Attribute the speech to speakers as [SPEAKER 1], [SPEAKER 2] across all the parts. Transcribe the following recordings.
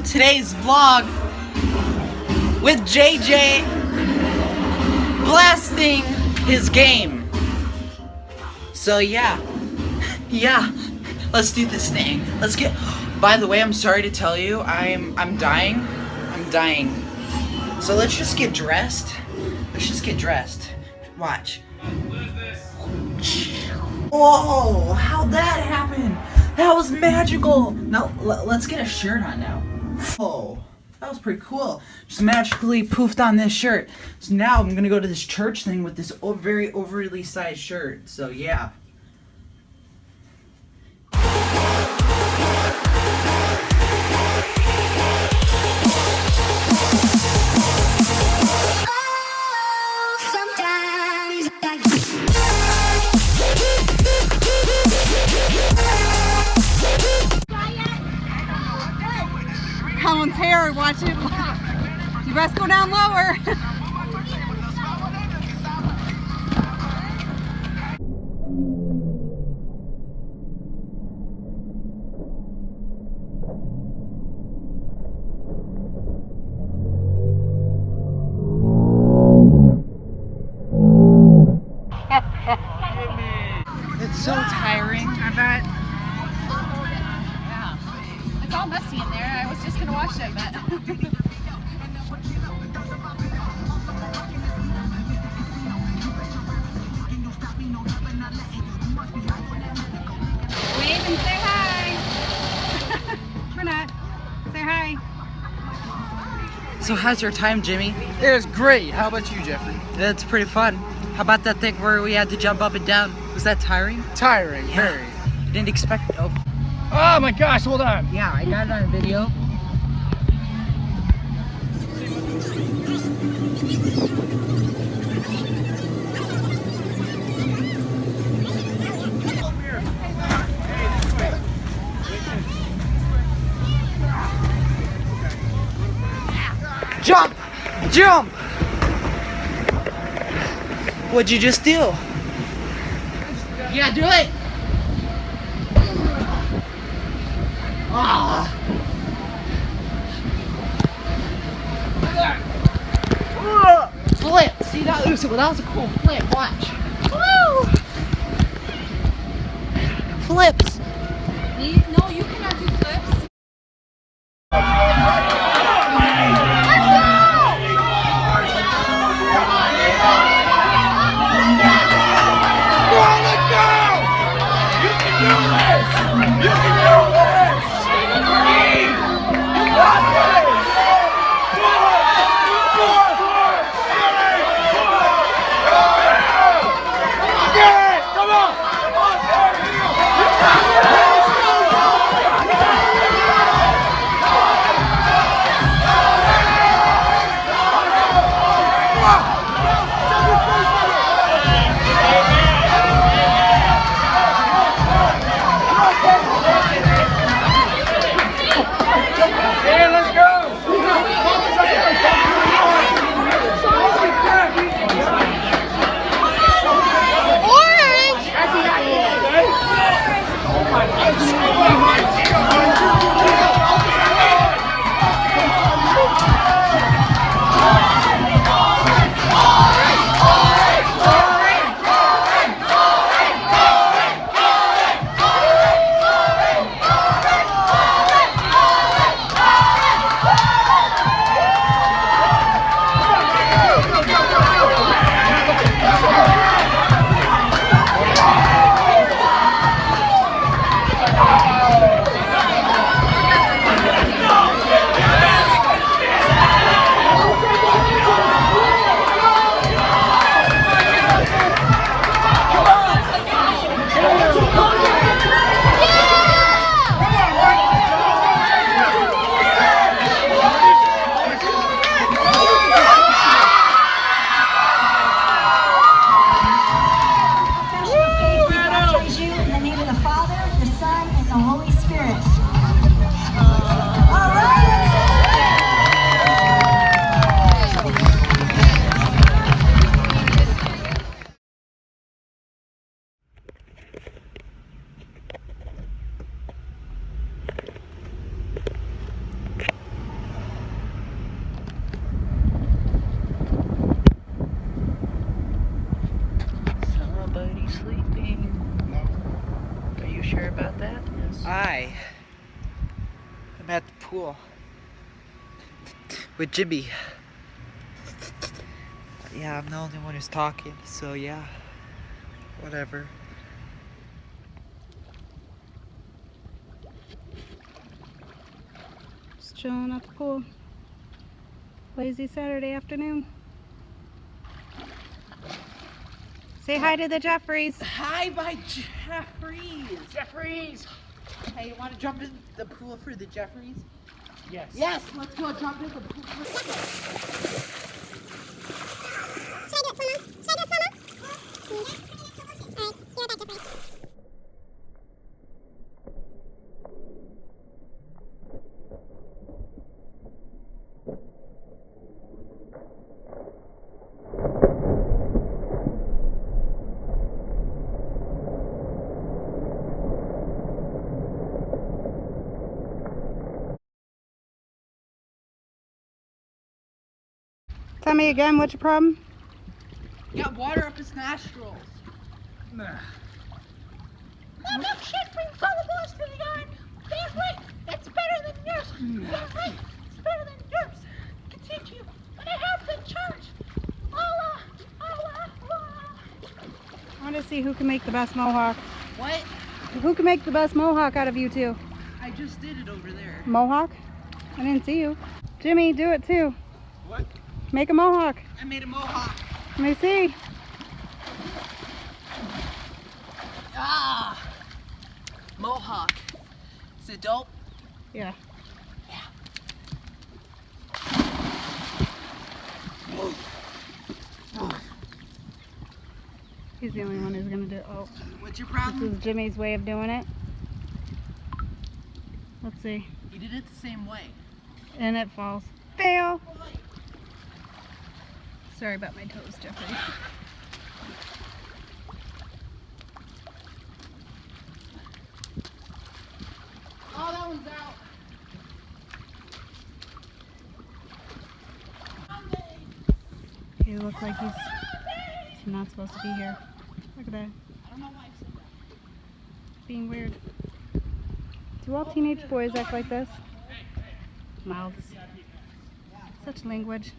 [SPEAKER 1] out today's vlog with JJ blasting his game. So yeah, let's do this thing. Let's get. By the way, I'm sorry to tell you, I'm dying. So let's just get dressed. Watch. Whoa! How'd that happen? That was magical. Now let's get a shirt on now. Oh, that was pretty cool. Just magically poofed on this shirt. So now I'm gonna go to this church thing with this very overly sized shirt. So yeah.
[SPEAKER 2] Collin's hair, watch it. You best go down lower.
[SPEAKER 1] It's so tiring.
[SPEAKER 2] I bet. Yeah. It's all messy in there. I was just gonna wash it, but. Wave and say hi. We're not. Say hi.
[SPEAKER 1] So how's your time, Jimmy?
[SPEAKER 3] It was great. How about you, Jeffrey?
[SPEAKER 1] That's pretty fun. How about that thing where we had to jump up and down? Was that tiring?
[SPEAKER 3] Tiring,
[SPEAKER 1] Yeah.
[SPEAKER 3] very.
[SPEAKER 1] I didn't expect. Oh,
[SPEAKER 3] Oh my gosh, hold on.
[SPEAKER 1] yeah, I got it on video. Jump! Jump! What'd you just do? Yeah, do it! Ah! Flip! See, that was a cool flip. Watch. Woo! Flips!
[SPEAKER 2] No, you cannot do flips.
[SPEAKER 1] Buddy's sleeping.
[SPEAKER 3] No.
[SPEAKER 1] Are you sure about that?
[SPEAKER 3] Yes.
[SPEAKER 1] I'm at the pool with Jimmy. Yeah, I'm the only one who's talking, so yeah, whatever.
[SPEAKER 2] Just chilling at the pool. Lazy Saturday afternoon. Say hi to the Jeffries.
[SPEAKER 1] Hi, my Jeffries.
[SPEAKER 3] Jeffries!
[SPEAKER 1] Hey, you want to jump in the pool for the Jeffries?
[SPEAKER 3] Yes.
[SPEAKER 1] Yes, let's go jump in the pool for the Jeffries.
[SPEAKER 2] Tell me again, what's your problem?
[SPEAKER 1] Got water up his nostrils.
[SPEAKER 3] Nah.
[SPEAKER 4] My milkshake brings all the boys to the yard. Damn right, that's better than yours. Damn right, it's better than yours. I can teach you, but I have been charged. Allah, Allah, Allah.
[SPEAKER 2] I want to see who can make the best mohawk.
[SPEAKER 1] What?
[SPEAKER 2] Who can make the best mohawk out of you two?
[SPEAKER 1] I just did it over there.
[SPEAKER 2] Mohawk? I didn't see you. Jimmy, do it too.
[SPEAKER 3] What?
[SPEAKER 2] Make a mohawk.
[SPEAKER 1] I made a mohawk.
[SPEAKER 2] Let me see.
[SPEAKER 1] Ah! Mohawk. Is it dope?
[SPEAKER 2] Yeah. He's the only one who's gonna do it. Oh,
[SPEAKER 1] What's your
[SPEAKER 2] this
[SPEAKER 1] problem?
[SPEAKER 2] is Jimmy's way of doing it. Let's see.
[SPEAKER 1] You did it the same way.
[SPEAKER 2] And it falls. Fail! Sorry about my toes, Jeffrey.
[SPEAKER 1] Oh, that one's out.
[SPEAKER 2] He looks like he's not supposed to be here. Look at that.
[SPEAKER 1] I don't know why I said that.
[SPEAKER 2] Being weird. Do all teenage boys act like this? Mouths. Such language.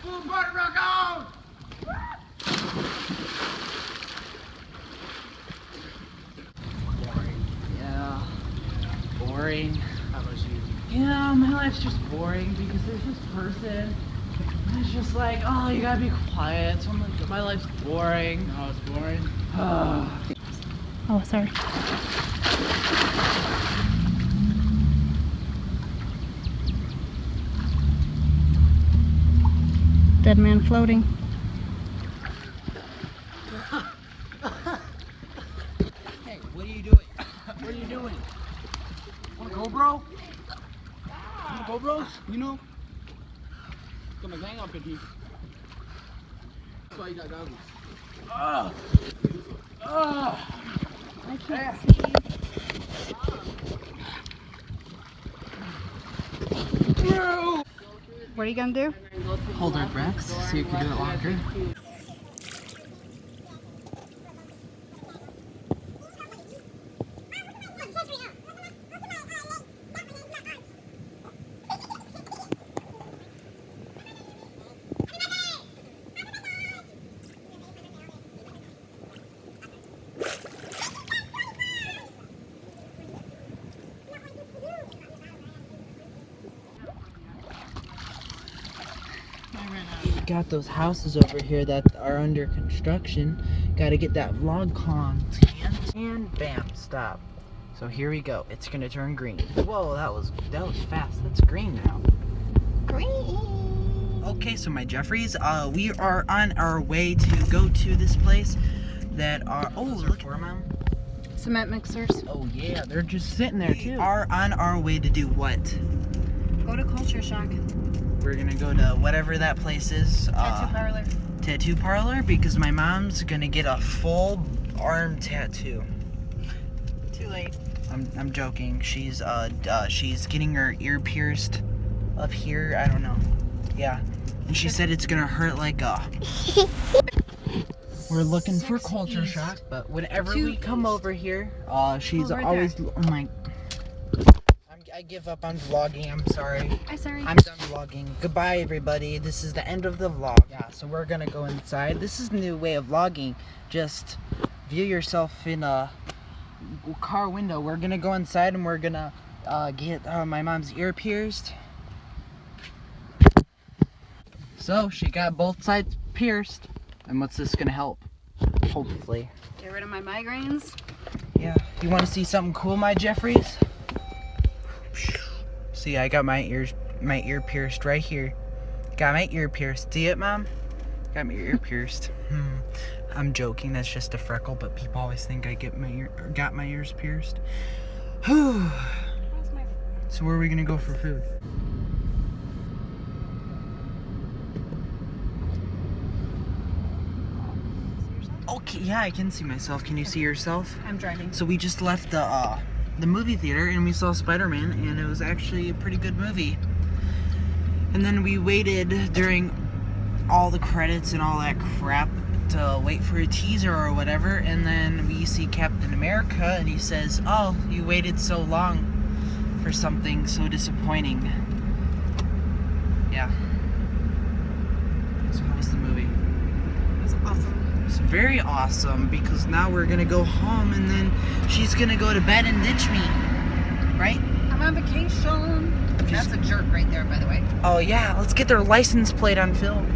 [SPEAKER 3] Boom, butter rock on!
[SPEAKER 1] Yeah. Boring.
[SPEAKER 3] How about you?
[SPEAKER 1] Yeah, my life's just boring because there's this person. And it's just like, oh, you gotta be quiet. So I'm like, my life's boring.
[SPEAKER 3] No, it's boring.
[SPEAKER 2] Oh, sorry. Dead man floating.
[SPEAKER 1] Hey, what are you doing?
[SPEAKER 3] What are you doing? Wanna go, bro? Wanna go, bro? You know? Got my gang up in here. That's why you got goggles.
[SPEAKER 2] I can't see. What are you gonna do?
[SPEAKER 1] Hold our breaths, see if you can do it longer. Got those houses over here that are under construction. Gotta get that vlog content. And bam, stop. So here we go. It's gonna turn green. Whoa, that was fast. That's green now. Green. Okay, so my Jeffries, we are on our way to go to this place that are look for them.
[SPEAKER 2] Cement mixers.
[SPEAKER 1] Oh yeah, they're just sitting there too. We are on our way to do what?
[SPEAKER 2] Go to Culture Shock.
[SPEAKER 1] We're gonna go to whatever that place is.
[SPEAKER 2] Tattoo parlor.
[SPEAKER 1] tattoo parlor because my mom's gonna get a full arm tattoo.
[SPEAKER 2] Too late.
[SPEAKER 1] I'm joking. She's getting her ear pierced up here. I don't know. Yeah. And she said it's gonna hurt like a. We're looking for culture shock, but whenever we come over here, she's
[SPEAKER 2] right
[SPEAKER 1] always. Oh my. I give up on vlogging. I'm sorry.
[SPEAKER 2] Sorry.
[SPEAKER 1] I'm done vlogging. Goodbye, everybody. This is the end of the vlog. Yeah, so we're gonna go inside. This is a new way of vlogging. Just view yourself in a car window. We're gonna go inside and we're gonna get my mom's ear pierced. So she got both sides pierced. And what's this gonna help? Hopefully.
[SPEAKER 2] Get rid of my migraines.
[SPEAKER 1] Yeah. You want to see something cool, my Jeffries? See, I got my ear pierced right here. Got my ear pierced. See it, Mom? Got my ear pierced. I'm joking. That's just a freckle, but people always think I got my ears pierced. So where are we gonna go for food? Okay, yeah, I can see myself. Can you see yourself?
[SPEAKER 2] I'm driving.
[SPEAKER 1] So we just left the movie theater and we saw Spider-Man, and it was actually a pretty good movie. And then we waited during all the credits and all that crap to wait for a teaser or whatever, and then we see Captain America and he says, "Oh, you waited so long for something so disappointing." Yeah. So how was the movie?
[SPEAKER 2] It was awesome.
[SPEAKER 1] It's very awesome because now we're gonna go home and then she's gonna go to bed and ditch me, right?
[SPEAKER 2] I'm on vacation. That's a jerk right there, by the way.
[SPEAKER 1] Oh yeah, let's get their license plate on film.